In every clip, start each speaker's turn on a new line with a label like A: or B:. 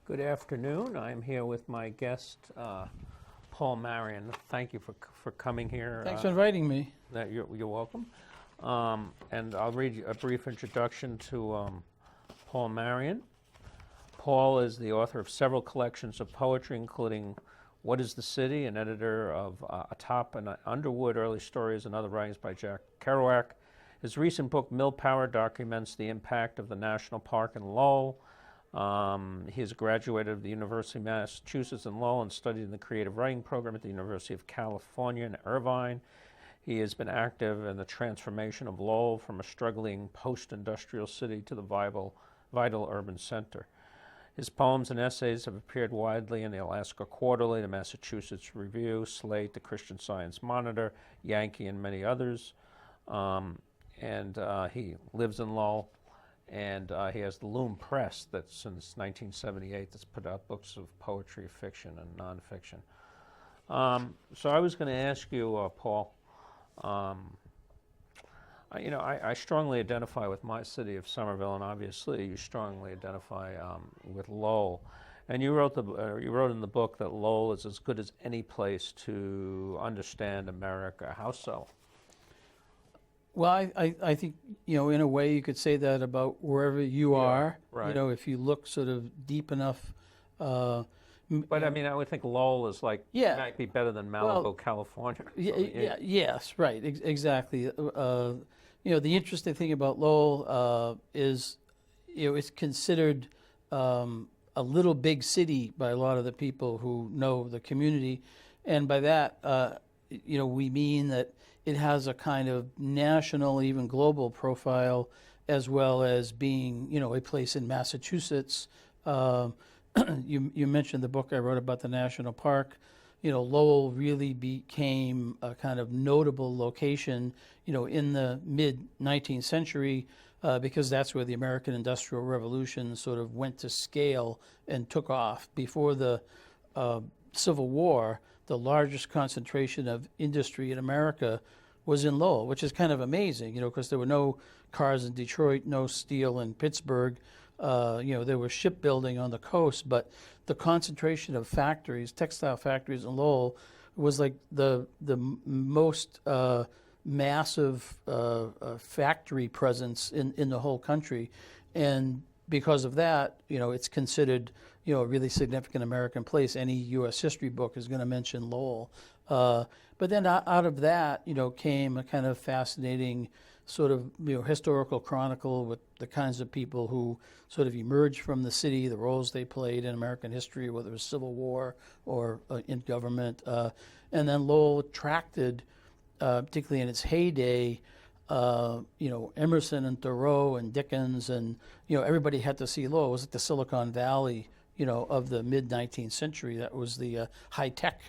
A: Good afternoon. I'm here with my guest, Paul Marion. Thank you for coming here.
B: Thanks for inviting me.
A: You're welcome. And I'll read you a brief introduction to Paul Marion. Paul is the author of several collections of poetry, including What is the City, and editor of Atop and Underwood, Early Stories and Other Writings by Jack Kerouac. His recent book, Mill Power, documents the impact of the National Park in Lowell. He is a graduate of the University of Massachusetts in Lowell and studied in the creative writing program at the University of California in Irvine. He has been active in the transformation of Lowell from a struggling post-industrial city to the vital urban center. His poems and essays have appeared widely in the Alaska Quarterly, the Massachusetts Review, Slate, the Christian Science Monitor, Yankee, and many others. He lives in Lowell, and he has the Loom Press that since 1978 that's put out books of poetry, fiction, and nonfiction. So I was going to ask you, Paul, I strongly identify with my city of Somerville, and obviously you strongly identify with Lowell. And you wrote in the book that Lowell is as good as any place to understand America. How so?
B: Well, I think, in a way you could say that about wherever you are.
A: Right.
B: If you look sort of deep enough.
A: But I mean, I would think Lowell is might be better than Malibu, California.
B: Yes, right, exactly. The interesting thing about Lowell is, it's considered a little big city by a lot of the people who know the community, and by that, we mean that it has a kind of national, even global profile, as well as being, a place in Massachusetts. You mentioned the book I wrote about the national park. Lowell really became a kind of notable location, in the mid-19th century, because that's where the American Industrial Revolution sort of went to scale and took off. Before the Civil War, the largest concentration of industry in America was in Lowell, which is kind of amazing, because there were no cars in Detroit, no steel in Pittsburgh. There was shipbuilding on the coast, but the concentration of factories, textile factories in Lowell, was like the most massive factory presence in the whole country. And because of that, it's considered, a really significant American place. Any U.S. history book is going to mention Lowell. But then out of that, came a kind of fascinating sort of historical chronicle with the kinds of people who sort of emerged from the city, the roles they played in American history, whether it was Civil War or in government. And then Lowell attracted, particularly in its heyday, Emerson and Thoreau and Dickens, and everybody had to see Lowell. It was like the Silicon Valley, of the mid-19th century. That was the high tech,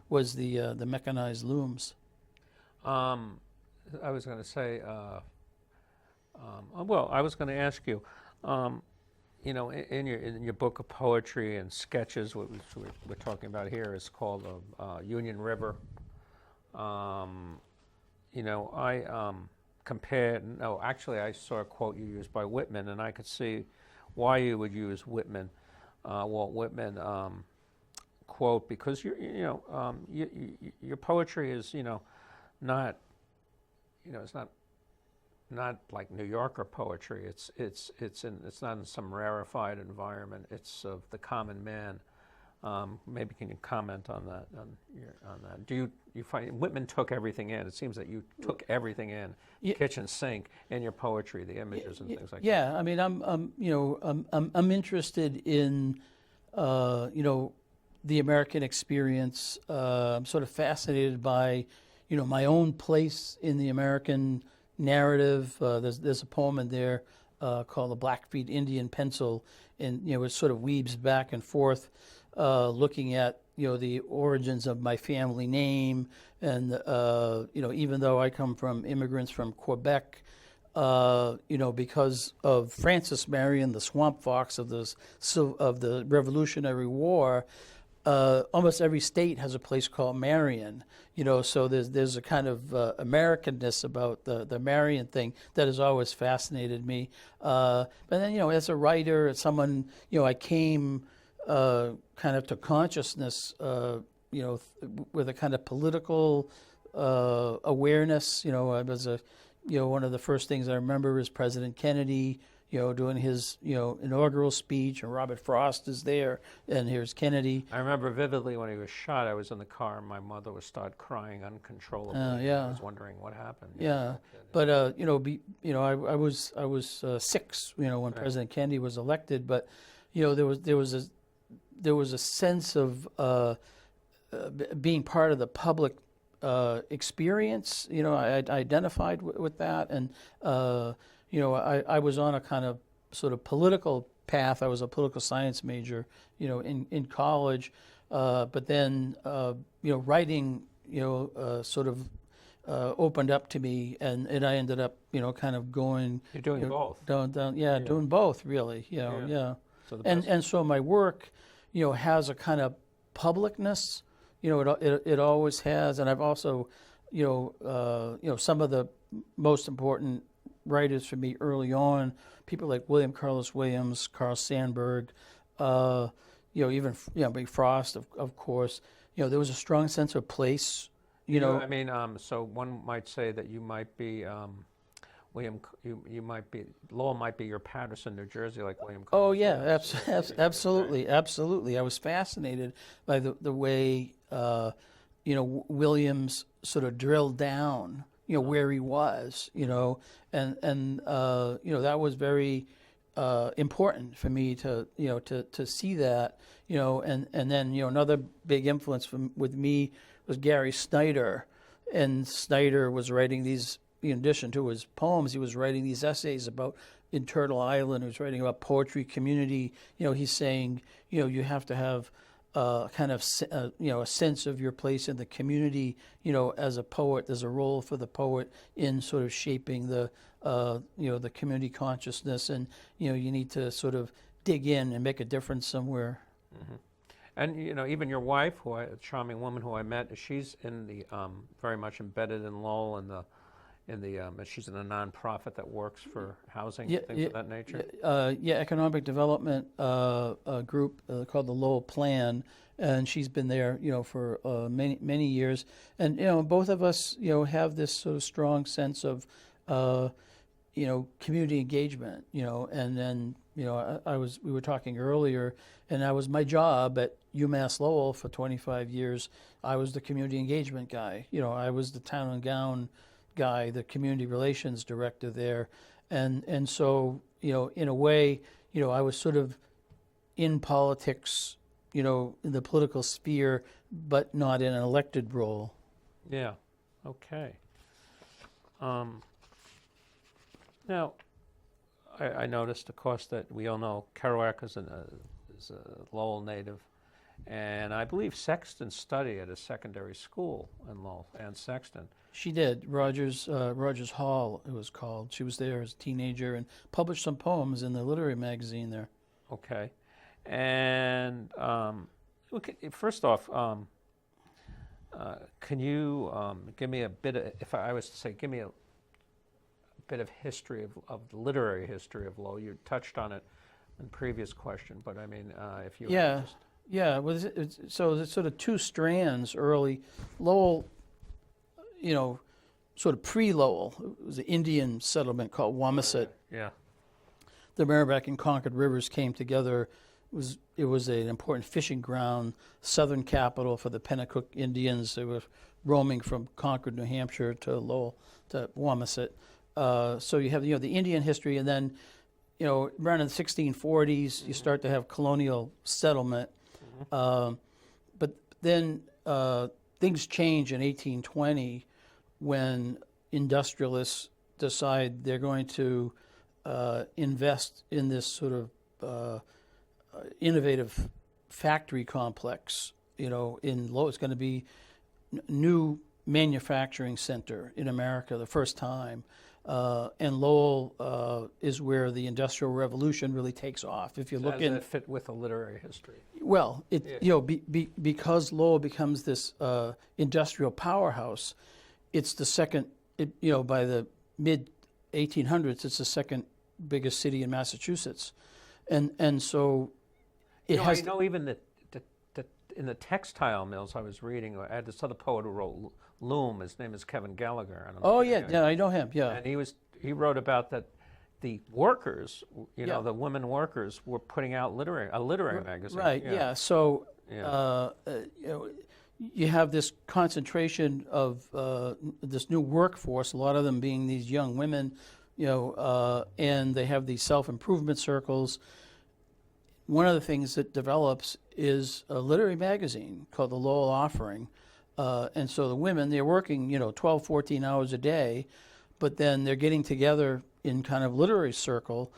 B: was the mechanized looms.
A: I was going to say, I was going to ask you, in your book of poetry and sketches, what we're talking about here is called Union River. I compared, no, actually I saw a quote you used by Whitman, and I could see why you would use Whitman, Walt Whitman quote, because your poetry is, not, it's not like New Yorker poetry. It's not in some rarefied environment. It's of the common man. Maybe can you comment on that? On that? Do you find Whitman took everything in? It seems that you took everything in, kitchen sink, in your poetry, the images and things like that.
B: Yeah, I mean, I'm interested in the American experience. I'm sort of fascinated by my own place in the American narrative. There's a poem in there called The Blackfeet Indian Pencil, and it sort of weaves back and forth, looking at the origins of my family name, and even though I come from immigrants from Québec, because of Francis Marion, the swamp fox of the Revolutionary War. Almost every state has a place called Marion, so there's a kind of Americanness about the Marion thing that has always fascinated me. But then, as a writer, as someone, I came kind of to consciousness, with a kind of political awareness. I was one of the first things I remember is President Kennedy, doing his, inaugural speech, and Robert Frost is there, and here's Kennedy.
A: I remember vividly when he was shot. I was in the car, and my mother was started crying uncontrollably.
B: Yeah.
A: I was wondering what happened.
B: Yeah, but I was 6, when President Kennedy was elected. But there was a sense of being part of the public experience. I identified with that, and I was on a kind of sort of political path. I was a political science major, in college, but then writing, sort of opened up to me, and I ended up, kind of going.
A: You're doing both.
B: Doing both, really. Yeah.
A: So
B: and so my work, has a kind of publicness. It always has, and I've also, some of the most important writers for me early on, people like William Carlos Williams, Carl Sandburg, even Big Frost, of course. There was a strong sense of place.
A: So one might say that you might be Lowell might be your Paterson, New Jersey, like William.
B: Oh yeah, absolutely. I was fascinated by the way Williams sort of drilled down, where he was, and that was very important for me to see that, and then another big influence with me was Gary Snyder, and Snyder was writing these. In addition to his poems, he was writing these essays in Turtle Island. He was writing about poetry community. He's saying, you have to have kind of, a sense of your place in the community. As a poet, there's a role for the poet in sort of shaping the community consciousness, and you need to sort of dig in and make a difference somewhere.
A: Mm-hmm. And even your wife, a charming woman who I met, she's in the very much embedded in Lowell and she's in a nonprofit that works for housing, things of that nature.
B: Economic development group called the Lowell Plan, and she's been there, for many years. And both of us, have this sort of strong sense of, community engagement. And then we were talking earlier, and that was my job at UMass Lowell for 25 years. I was the community engagement guy. I was the town and gown guy, the community relations director there, and so in a way, I was sort of in politics, in the political sphere, but not in an elected role.
A: Yeah. Okay. Now, I noticed, of course, that we all know Kérouac is a Lowell native, and I believe Sexton studied at a secondary school in Lowell, Anne Sexton.
B: She did. Rogers Hall, it was called. She was there as a teenager and published some poems in the literary magazine there.
A: Okay. And first off, can you give me a bit of, if I was to say, give me a bit of history of the literary history of Lowell? You touched on it in the previous question, but I mean, if you...
B: Yeah. Well, so there's sort of two strands early. Lowell, sort of pre-Lowell, it was an Indian settlement called Wamasett.
A: Yeah.
B: The Merrimack and Concord rivers came together. It was an important fishing ground, southern capital for the Pennacook Indians. They were roaming from Concord, New Hampshire to Lowell, to Wamasett. So you have the Indian history, and then around in the 1640s you start to have colonial settlement. But then things change in 1820 when industrialists decide they're going to invest in this sort of innovative factory complex. In Lowell, it's going to be new manufacturing center in America, the first time. And Lowell is where the Industrial Revolution really takes off. If you look in,
A: does that fit with the literary history?
B: Well, because Lowell becomes this industrial powerhouse, it's the second. By the mid 1800s, it's the second biggest city in Massachusetts, and so. it
A: No,
B: has
A: I know even the in the textile mills I was reading, I had this other poet who wrote Loom. His name is Kevin Gallagher. I don't know
B: Oh
A: if you
B: yeah,
A: know him.
B: yeah, I know him. Yeah,
A: And he wrote about that the workers,
B: Yeah.
A: the women workers were putting out a literary magazine.
B: right. Yeah. So
A: Yeah.
B: you know, you have this concentration of this new workforce. A lot of them being these young women, and they have these self-improvement circles. One of the things that develops is a literary magazine called the Lowell Offering. And so the women, they're working, 12, 14 hours a day, but then they're getting together in kind of literary circle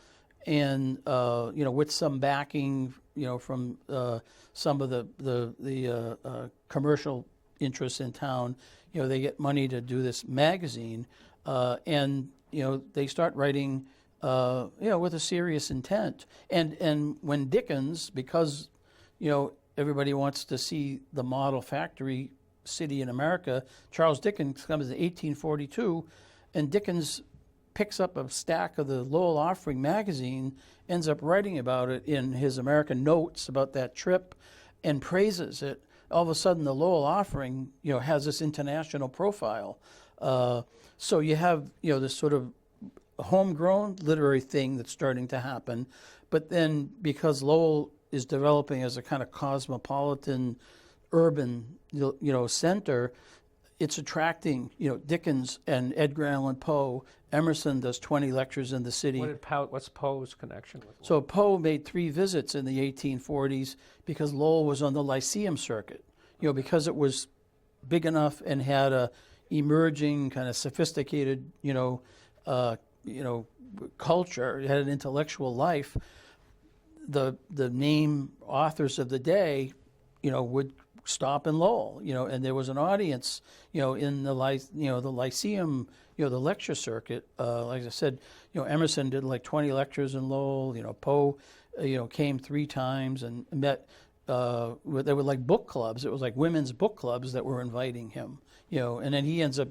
B: and, with some backing, from some of the commercial interests in town, they get money to do this magazine. And they start writing, with a serious intent. And when Dickens, because, everybody wants to see the model factory city in America, Charles Dickens comes in 1842, and Dickens picks up a stack of the Lowell Offering magazine, ends up writing about it in his American notes about that trip, and praises it. All of a sudden, the Lowell Offering, has this international profile. So you have, this sort of homegrown literary thing that's starting to happen, but then because Lowell is developing as a kind of cosmopolitan, urban, center, it's attracting, Dickens and Edgar Allan Poe. Emerson does 20 lectures in the city.
A: What's Poe's connection with Lowell?
B: So Poe made 3 visits in the 1840s because Lowell was on the Lyceum circuit, because it was big enough and had a emerging kind of sophisticated, culture. It had an intellectual life. The name authors of the day, would stop in Lowell, and there was an audience, in the Lyceum, the lecture circuit. Like I said, Emerson did like 20 lectures in Lowell. Poe, came 3 times and met. They were like book clubs. It was like women's book clubs that were inviting him, and then he ends up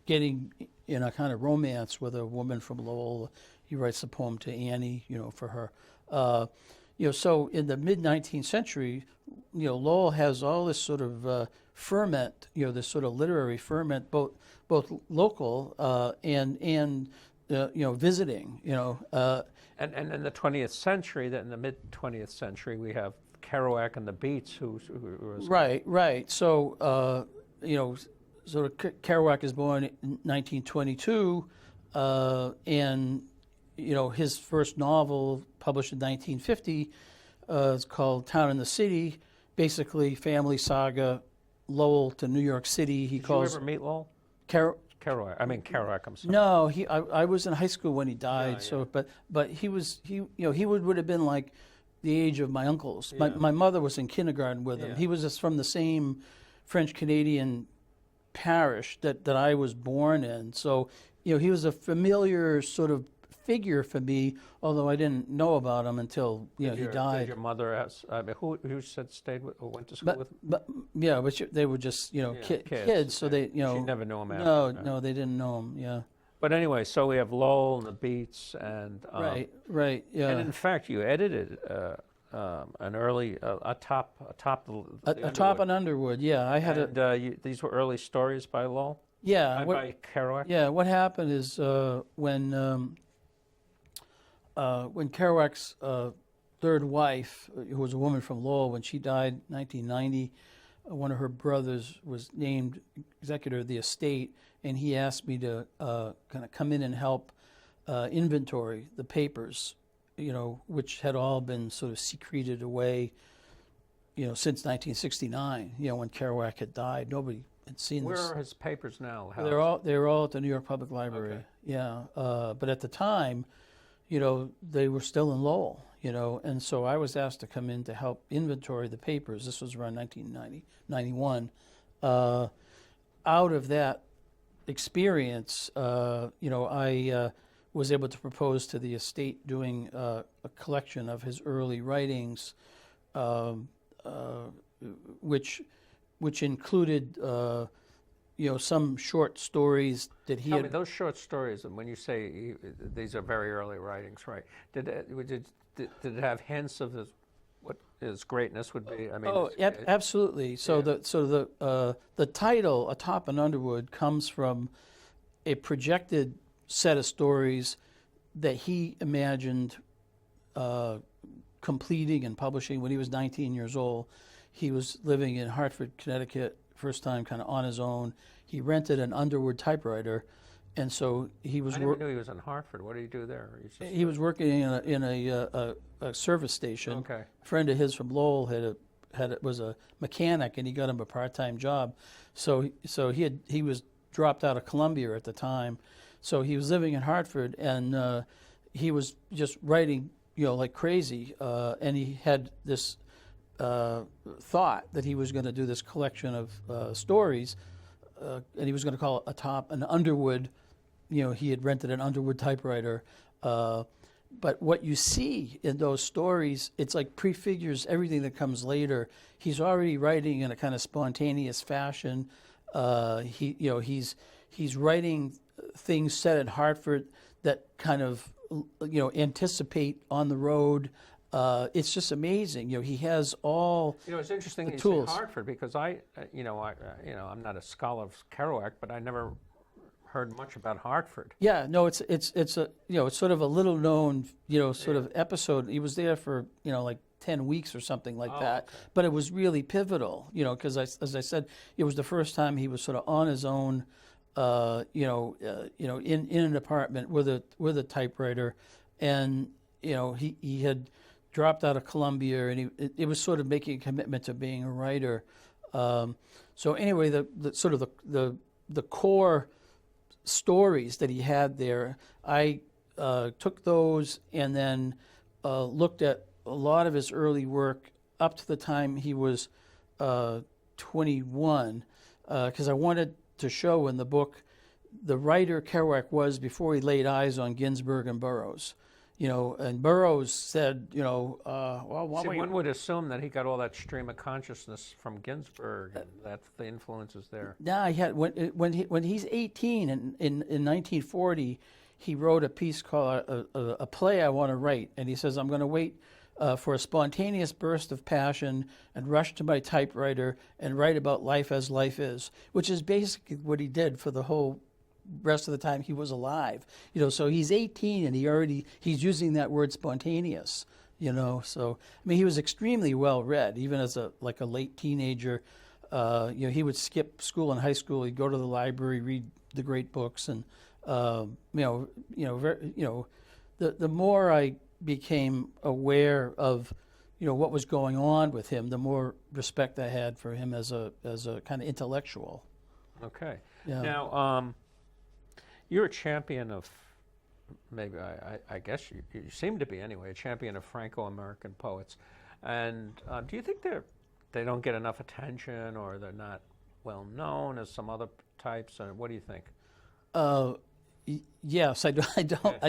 B: getting in a kind of romance with a woman from Lowell. He writes a poem to Annie, for her. So in the mid-19th century, Lowell has all this sort of ferment, this sort of literary ferment, both local and visiting,
A: And in the 20th century, in the mid-20th century, we have Kerouac and the Beats, who was...
B: Right. So, sort of Kerouac is born in 1922, and, his first novel published in 1950 is called Town and the City, basically family saga, Lowell to New York City.
A: Did you ever meet Lowell? Kerouac. I'm sorry.
B: No, I was in high school when he died.
A: Yeah.
B: So, but he would have been like the age of my uncles.
A: Yeah.
B: My mother was in kindergarten with him.
A: Yeah.
B: He was just from the same French Canadian parish that I was born in. So, he was a familiar sort of figure for me, although I didn't know about him until he died.
A: Did your mother who stayed with or went to school with him?
B: But they were just kids, so they
A: She never knew him after.
B: no, they didn't know him. Yeah.
A: But anyway, so we have Lowell and the Beats, and
B: Right. Yeah.
A: And in fact, you edited an early Atop
B: Atop and Underwood. Yeah, I had
A: these were early stories by Lowell.
B: Yeah.
A: By Kerouac.
B: Yeah. What happened is when Kerouac's third wife, who was a woman from Lowell, when she died in 1990, one of her brothers was named executor of the estate, and he asked me to kind of come in and help inventory the papers, which had all been sort of secreted away, since 1969, when Kerouac had died. Nobody had seen this.
A: Where are his papers now?
B: They're all at the New York Public Library.
A: Okay.
B: Yeah, but at the time, they were still in Lowell, and so I was asked to come in to help inventory the papers. This was around 1990, 91. Out of that experience, I was able to propose to the estate doing a collection of his early writings, which included some short stories that he
A: Tell
B: had.
A: me, those short stories, and when you say these are very early writings, right? Did it have hints of what his greatness would be? I mean,
B: Oh, absolutely. So the title Atop and Underwood comes from a projected set of stories that he imagined completing and publishing when he was 19 years old. He was living in Hartford, Connecticut, first time kind of on his own. He rented an Underwood typewriter, and so he was.
A: I didn't know he was in Hartford. What did he do there?
B: He was working in a service station.
A: Okay.
B: A friend of his from Lowell was a mechanic, and he got him a part-time job. So he was dropped out of Columbia at the time. So he was living in Hartford, and he was just writing, like crazy. And he had this thought that he was going to do this collection of stories, and he was going to call it Atop and Underwood. He had rented an Underwood typewriter. But what you see in those stories, it's like prefigures everything that comes later. He's already writing in a kind of spontaneous fashion. He's writing things set at Hartford that kind of anticipate on the road. It's just amazing. He has all
A: it's interesting
B: the
A: you
B: tools.
A: say Hartford because I'm not a scholar of Kerouac, but I never heard much about Hartford.
B: Yeah, no, it's sort of a little known sort of episode. He was there for like 10 weeks or something like that,
A: okay.
B: but it was really pivotal. Because as I said, it was the first time he was sort of on his own. In an apartment with a typewriter, and he had dropped out of Columbia, and it was sort of making a commitment to being a writer. So anyway, the core stories that he had there, I took those and then looked at a lot of his early work up to the time he was 21, because I wanted to show in the book the writer Kerouac was before he laid eyes on Ginsberg and Burroughs. And Burroughs said, well,
A: one would assume that he got all that stream of consciousness from Ginsberg, and that's the influences there.
B: Now he had when he's 18 in 1940, he wrote a piece called a play I want to write, and he says I'm going to wait for a spontaneous burst of passion and rush to my typewriter and write about life as life is, which is basically what he did for the whole rest of the time he was alive. So he's 18 and he's using that word spontaneous. So I mean he was extremely well read, even as a late teenager. He would skip school in high school. He'd go to the library, read the great books, and the more I became aware of what was going on with him, the more respect I had for him as a kind of intellectual.
A: Okay.
B: Yeah.
A: Now, you're a champion of, maybe I guess you seem to be anyway, a champion of Franco-American poets, and do you think they don't get enough attention, or they're not well known as some other types? Or what do you think?
B: Yes, I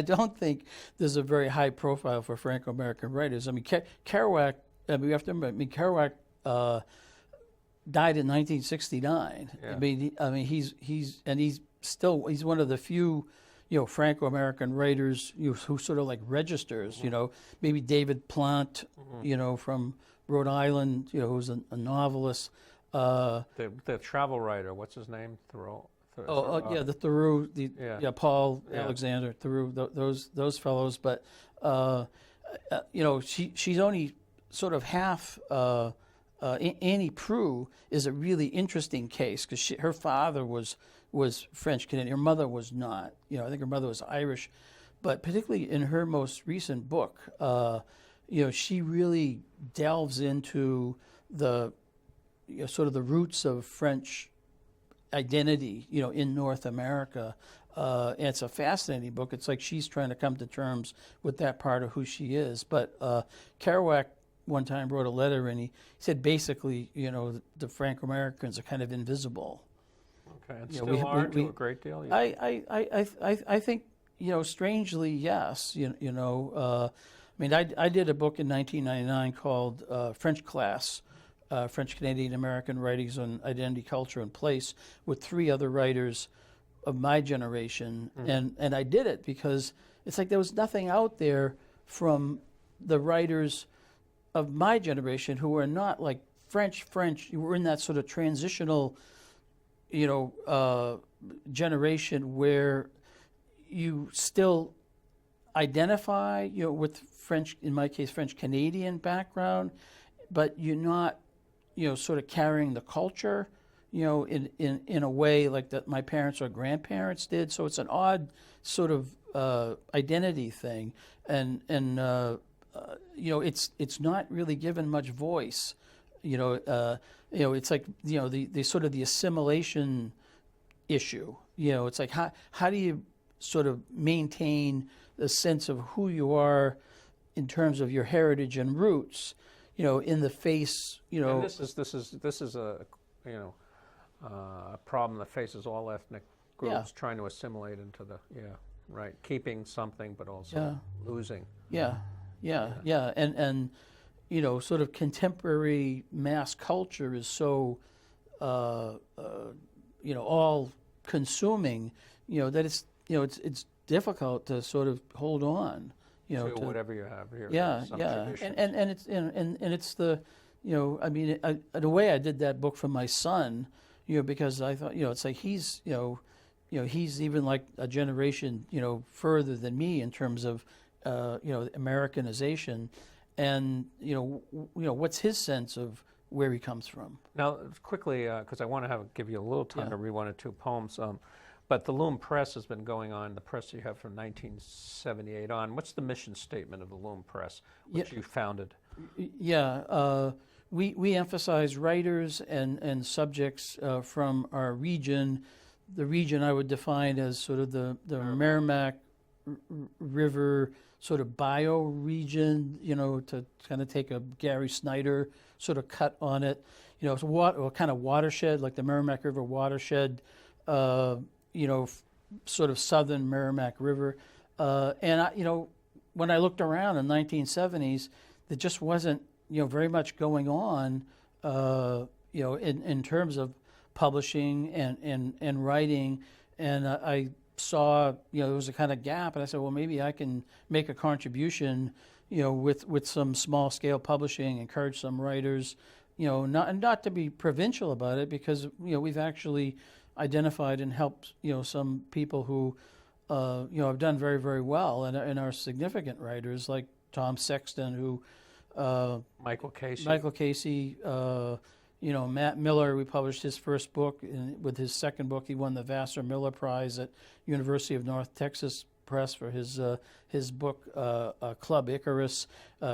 B: don't think there's a very high profile for Franco-American writers. I mean, Kerouac. We have to remember. Kerouac died in 1969.
A: Yeah.
B: I mean, he's one of the few, Franco-American writers who sort of registers.
A: Mm-hmm.
B: Maybe David Plant,
A: Mm-hmm.
B: From Rhode Island, who's a novelist.
A: The travel writer, what's his name? Thoreau.
B: The Thoreau, Paul
A: Yeah.
B: Alexander Thoreau, those fellows. But she's only sort of half. Annie Proulx is a really interesting case because her father was French Canadian. Her mother was not. I think her mother was Irish, but particularly in her most recent book, she really delves into the sort of the roots of French identity, in North America. And it's a fascinating book. It's like she's trying to come to terms with that part of who she is. But Kerouac one time wrote a letter, and he said basically, the Franco-Americans are kind of invisible.
A: Okay, and still are to a great deal.
B: I think strangely yes. I mean, I did a book in 1999 called French Class. French Canadian American Writings on Identity, Culture, and Place with 3 other writers of my generation. And I did it because it's like there was nothing out there from the writers of my generation who are not like French, who were in that sort of transitional, generation where you still identify, with French, in my case, French Canadian background, but you're not, sort of carrying the culture, in a way like that my parents or grandparents did. So it's an odd sort of identity thing, and it's not really given much voice. It's like the sort of the assimilation issue. It's like how do you sort of maintain the sense of who you are in terms of your heritage and roots, in the face,
A: And this is a a problem that faces all ethnic groups trying to assimilate into the keeping something but also losing.
B: And sort of contemporary mass culture is so all consuming, that it's difficult to sort of hold on,
A: to whatever you have here.
B: And it's the, the way I did that book for my son, because I thought, it's like he's even like a generation, further than me in terms of, Americanization, and what's his sense of where he comes from.
A: Now, quickly, because I want to give you a little time to read one or two poems. But the Loom Press has been going on, the press you have from 1978 on. What's the mission statement of the Loom Press, which you founded?
B: We emphasize writers and subjects from our region. The region I would define as sort of the Merrimack River sort of bioregion, to kind of take a Gary Snyder sort of cut on it. It's kind of watershed, like the Merrimack River watershed, sort of southern Merrimack River. And when I looked around in the 1970s, there just wasn't, very much going on, in terms of publishing and writing. And I saw, there was a kind of gap, and I said, well, maybe I can make a contribution, with some small scale publishing, encourage some writers, not to be provincial about it, because, we've actually identified and helped, some people who, have done very, very well and are significant writers, like Tom Sexton, who,
A: Michael
B: Casey, Matt Miller. We published his first book. With his second book, he won the Vassar Miller Prize at University of North Texas Press for his book Club Icarus.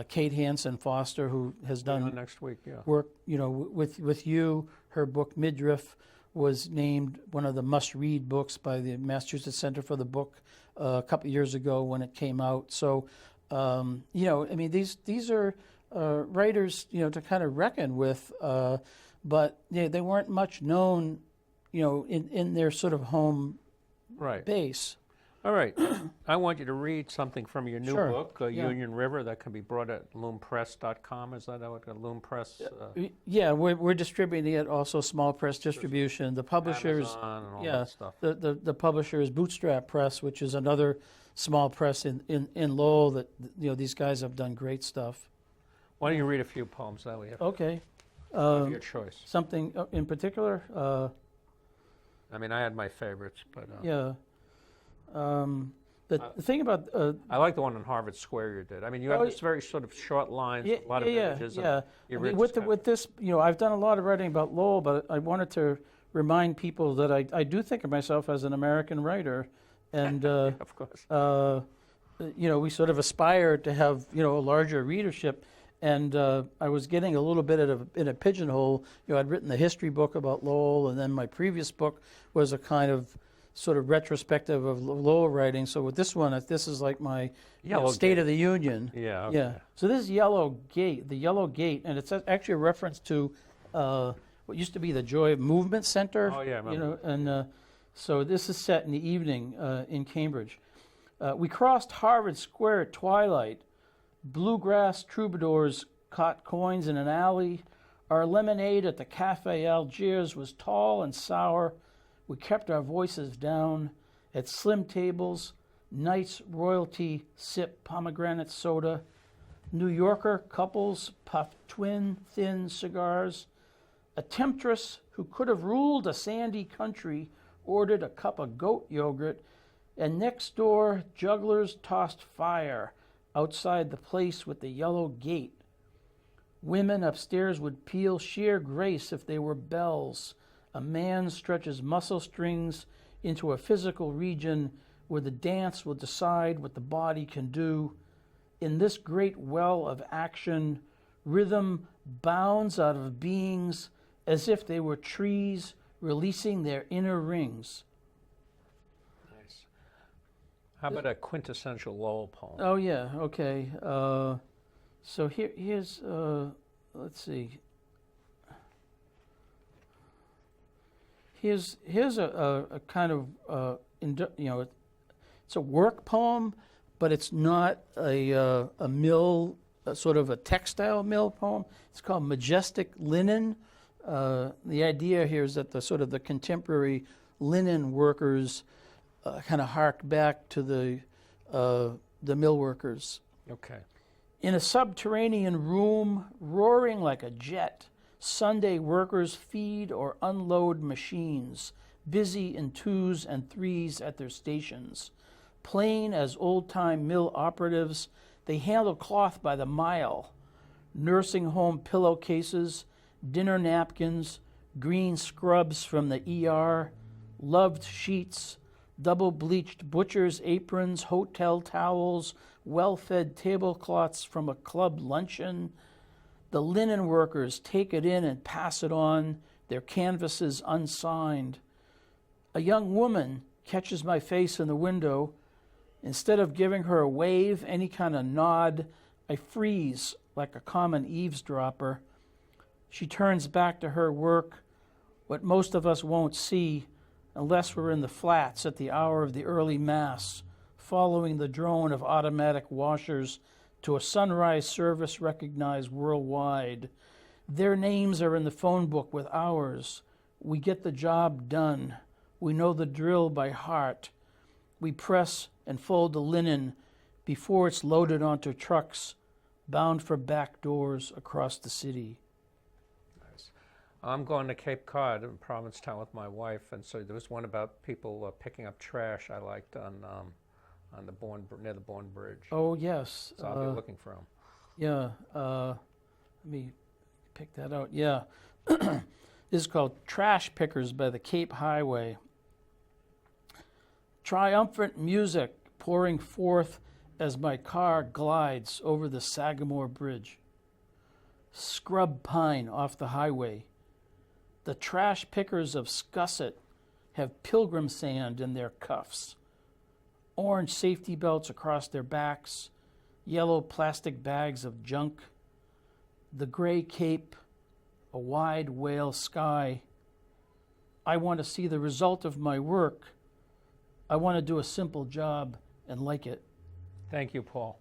B: Kate Hansen Foster, who has done
A: next week,
B: work, with you. Her book Midriff was named one of the must-read books by the Massachusetts Center for the Book a couple of years ago when it came out. So, these are writers, to kind of reckon with, but they weren't much known, in their sort of home base.
A: All right. I want you to read something from your new
B: Sure.
A: book, Union River, that can be brought at loompress.com. Is that how Loom Press?
B: We're distributing it, also small press distribution. The publisher is
A: Amazon and all that stuff.
B: The publisher is Bootstrap Press, which is another small press in Lowell that these guys have done great stuff.
A: Why don't you read a few poems that we have?
B: Okay.
A: Of your choice.
B: Something in particular?
A: I had my favorites, but
B: the thing about
A: I like the one on Harvard Square you did. You have this very sort of short lines, a lot of images.
B: With this, I've done a lot of writing about Lowell, but I wanted to remind people that I do think of myself as an American writer, and
A: of course,
B: we sort of aspire to have a larger readership. And I was getting a little bit in a pigeonhole. I'd written the history book about Lowell, and then my previous book was a kind of sort of retrospective of Lowell writing. So with this one, this is like my State of the Union.
A: Yeah. Okay.
B: Yeah. So this is the Yellow Gate, and it's actually a reference to what used to be the Joy Movement Center.
A: Oh yeah, I remember.
B: And so this is set in the evening in Cambridge. We crossed Harvard Square at twilight. Bluegrass troubadours caught coins in an alley. Our lemonade at the Café Algiers was tall and sour. We kept our voices down. At slim tables, Knight's royalty sip pomegranate soda. New Yorker couples puff twin, thin cigars. A temptress who could have ruled a sandy country ordered a cup of goat yogurt, and next door, jugglers tossed fire outside the place with the yellow gate. Women upstairs would peel sheer grace if they were bells. A man stretches muscle strings into a physical region where the dance will decide what the body can do. In this great well of action, rhythm bounds out of beings as if they were trees releasing their inner rings.
A: Nice. How about a quintessential Lowell poem?
B: Oh, yeah, okay. So here's, let's see. Here's a kind of, it's a work poem, but it's not a mill, sort of a textile mill poem. It's called Majestic Linen. The idea here is that the contemporary linen workers kind of hark back to the mill workers.
A: Okay.
B: In a subterranean room, roaring like a jet, Sunday workers feed or unload machines, busy in twos and threes at their stations. Plain as old-time mill operatives, they handle cloth by the mile, nursing home pillowcases, dinner napkins, green scrubs from the ER, loved sheets, double-bleached butcher's aprons, hotel towels, well-fed tablecloths from a club luncheon. The linen workers take it in and pass it on, their canvases unsigned. A young woman catches my face in the window. Instead of giving her a wave, any kind of nod, I freeze like a common eavesdropper. She turns back to her work, what most of us won't see unless we're in the flats at the hour of the early mass, following the drone of automatic washers to a sunrise service recognized worldwide. Their names are in the phone book with ours. We get the job done. We know the drill by heart. We press and fold the linen before it's loaded onto trucks bound for back doors across the city.
A: Nice. I'm going to Cape Cod in Provincetown with my wife, and so there was one about people picking up trash I liked on the near the Bourne Bridge.
B: Oh, yes.
A: So I'll be looking for them.
B: Yeah. Let me pick that out. Yeah. This is called Trash Pickers by the Cape Highway. Triumphant music pouring forth as my car glides over the Sagamore Bridge. Scrub pine off the highway. The trash pickers of Scusset have pilgrim sand in their cuffs. Orange safety belts across their backs, yellow plastic bags of junk. The gray cape, a wide whale sky. I want to see the result of my work. I want to do a simple job and like it.
A: Thank you, Paul.